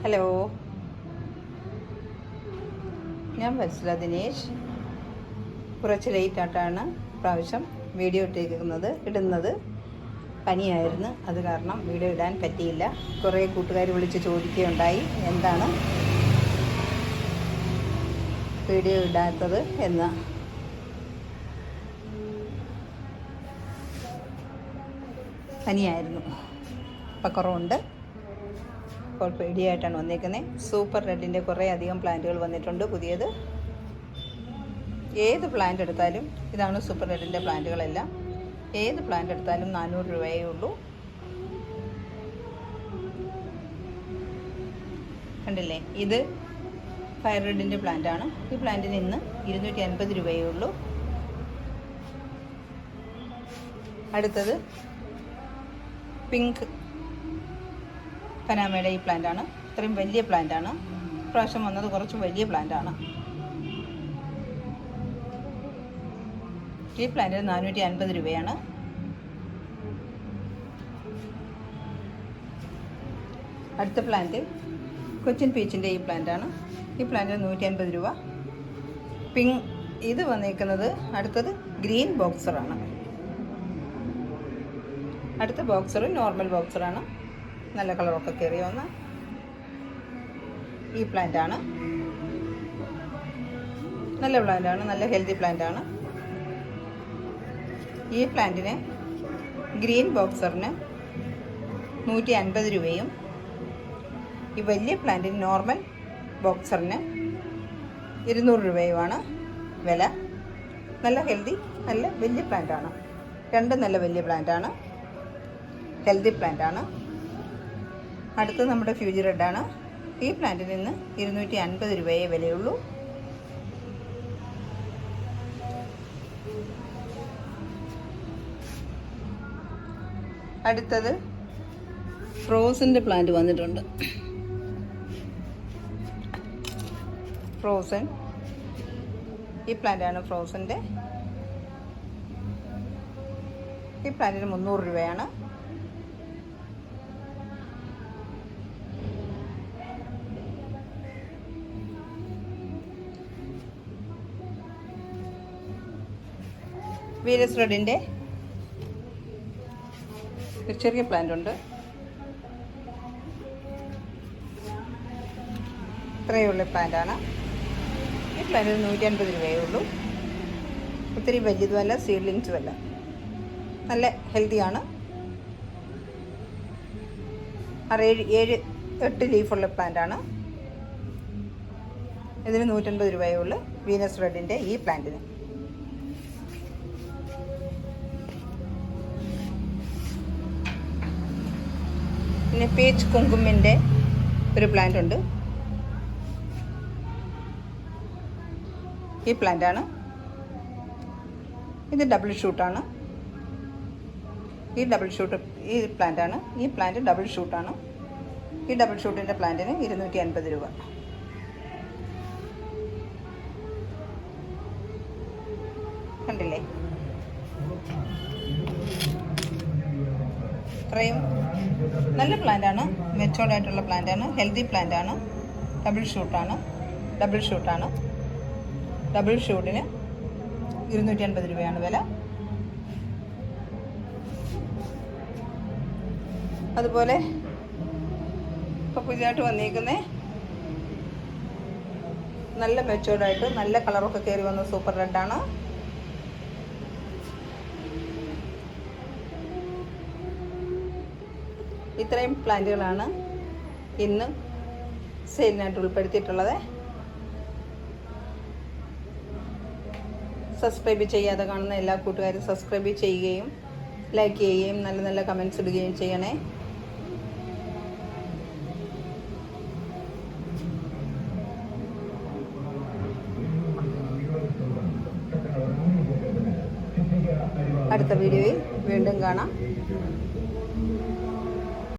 Hello, ഞാൻ വത്സല ദിനേശ്. കുറച്ച് ലേറ്റായിട്ടാണ് പ്രാവശ്യം വീഡിയോ ഇടുന്നത്. പനിയായിരുന്നു, അത് കാരണം വീഡിയോ ഇടാൻ പറ്റിയില്ല. കുറേ കൂട്ടുകാർ വിളിച്ച് ചോദിക്കുകയുണ്ടായി എന്താണ് വീഡിയോ ഇടാത്തത് എന്ന്. പനിയായിരുന്നു, ഇപ്പം കുറവുണ്ട്. ഇപ്പോൾ പേടിയായിട്ടാണ് വന്നിരിക്കുന്നത്. സൂപ്പർ റെഡിൻ്റെ കുറേ അധികം പ്ലാന്റുകൾ വന്നിട്ടുണ്ട് പുതിയത്. ഏത് പ്ലാന്റ് എടുത്താലും, ഇതാണ് സൂപ്പർ റെഡിൻ്റെ പ്ലാന്റുകളെല്ലാം. ഏത് പ്ലാന്റ് എടുത്താലും 400 രൂപയേ ഉള്ളൂ. കണ്ടില്ലേ, ഇത് ഫയർ റെഡിൻ്റെ പ്ലാന്റാണ്. ഈ പ്ലാന്റിന് ഇന്ന് 250 രൂപയേ ഉള്ളൂ. അടുത്തത് പിങ്ക് പനാമയുടെ ഈ പ്ലാന്റാണ്. ഇത്രയും വലിയ പ്ലാന്റാണ്. പ്രാവശ്യം വന്നത് കുറച്ച് വലിയ പ്ലാന്റാണ്. ഈ പ്ലാന്റിന് 450 രൂപയാണ്. അടുത്ത പ്ലാന്റ് കൊച്ചിൻ പീച്ചിൻ്റെ ഈ പ്ലാന്റാണ്. ഈ പ്ലാന്റിന് 150 രൂപ. ഇത് വന്നിരിക്കുന്നത് അടുത്തത് ഗ്രീൻ ബോക്സറാണ്. അടുത്ത ബോക്സർ നോർമൽ ബോക്സറാണ്. നല്ല കളറൊക്കെ കയറി വന്ന ഈ പ്ലാന്റാണ്. നല്ല പ്ലാന്റാണ്, നല്ല ഹെൽത്തി പ്ലാന്റാണ്. ഈ പ്ലാന്റിന് ഗ്രീൻ ബോക്സറിന് 150 രൂപയും ഈ വലിയ പ്ലാന്റിന് നോർമൽ ബോക്സറിന് 200 രൂപയുമാണ് വില. നല്ല ഹെൽത്തി, നല്ല വലിയ പ്ലാന്റാണ്. രണ്ടും നല്ല വലിയ പ്ലാന്റാണ്, ഹെൽത്തി പ്ലാന്റാണ്. അടുത്തത് നമ്മുടെ ഫ്യൂജി റെഡാണ്. ഈ പ്ലാന്റിന് ഇന്ന് 250 രൂപയേ വിലയുള്ളൂ. അടുത്തത് ഫ്രോസൻ്റെ പ്ലാന്റ് വന്നിട്ടുണ്ട്. ഫ്രോസൻ, ഈ പ്ലാന്റാണ് ഫ്രോസൻ്റെ. ഈ പ്ലാന്റിന് 300 രൂപയാണ്. വീനസ് റെഡിൻ്റെ ഒരു ചെറിയ പ്ലാന്റ് ഉണ്ട്. ഇത്രയുള്ള പ്ലാന്റാണ്. ഈ പ്ലാന്റിന് 150 രൂപയേ ഉള്ളൂ. ഒത്തിരി വലിയതുമല്ല, സീഡ്ലിങ്സുമല്ല, നല്ല ഹെൽത്തിയാണ്. 8 ലീഫുള്ള പ്ലാന്റാണ്. ഇതിന് 150 രൂപയേ ഉള്ളൂ. വീനസ് റെഡിൻ്റെ ഈ പ്ലാന്റിന്. പിന്നെ പീച്ച് കുങ്കുമിൻ്റെ ഒരു പ്ലാന്റ് ഉണ്ട്. ഈ പ്ലാന്റാണ്. ഇത് ഡബിൾ ഷൂട്ടാണ്. ഈ പ്ലാന്റാണ്. ഈ പ്ലാന്റ് ഡബിൾ ഷൂട്ടാണ്. ഈ ഡബിൾ ഷൂട്ടിൻ്റെ പ്ലാന്റിന് 250 രൂപ. കണ്ടില്ലേ, ഇത്രയും നല്ല പ്ലാന്റാണ്. മെച്ചോർഡായിട്ടുള്ള പ്ലാന്റാണ്, ഹെൽത്തി പ്ലാന്റാണ്. ഡബിൾ ഷൂട്ടാണ്. ഡബിൾ ഷൂട്ടിന് 250 രൂപയാണ് വില. അതുപോലെ ഇപ്പോൾ പുതിയതായിട്ട് വന്നിരിക്കുന്ന നല്ല മെച്ചോർഡായിട്ട് നല്ല കളറൊക്കെ കയറി വന്ന സൂപ്പർ റെഡാണ്. ഇത്രയും പ്ലാന്റുകളാണ് ഇന്ന് സെയിലിനായിട്ട് ഉൾപ്പെടുത്തിയിട്ടുള്ളത്. സബ്സ്ക്രൈബ് ചെയ്യാതെ കാണുന്ന എല്ലാ കൂട്ടുകാരും സബ്സ്ക്രൈബ് ചെയ്യുകയും ലൈക്ക് ചെയ്യുകയും നല്ല നല്ല കമൻറ്റ്സ് ഇടുകയും ചെയ്യണേ. അടുത്ത വീഡിയോയിൽ വീണ്ടും കാണാം.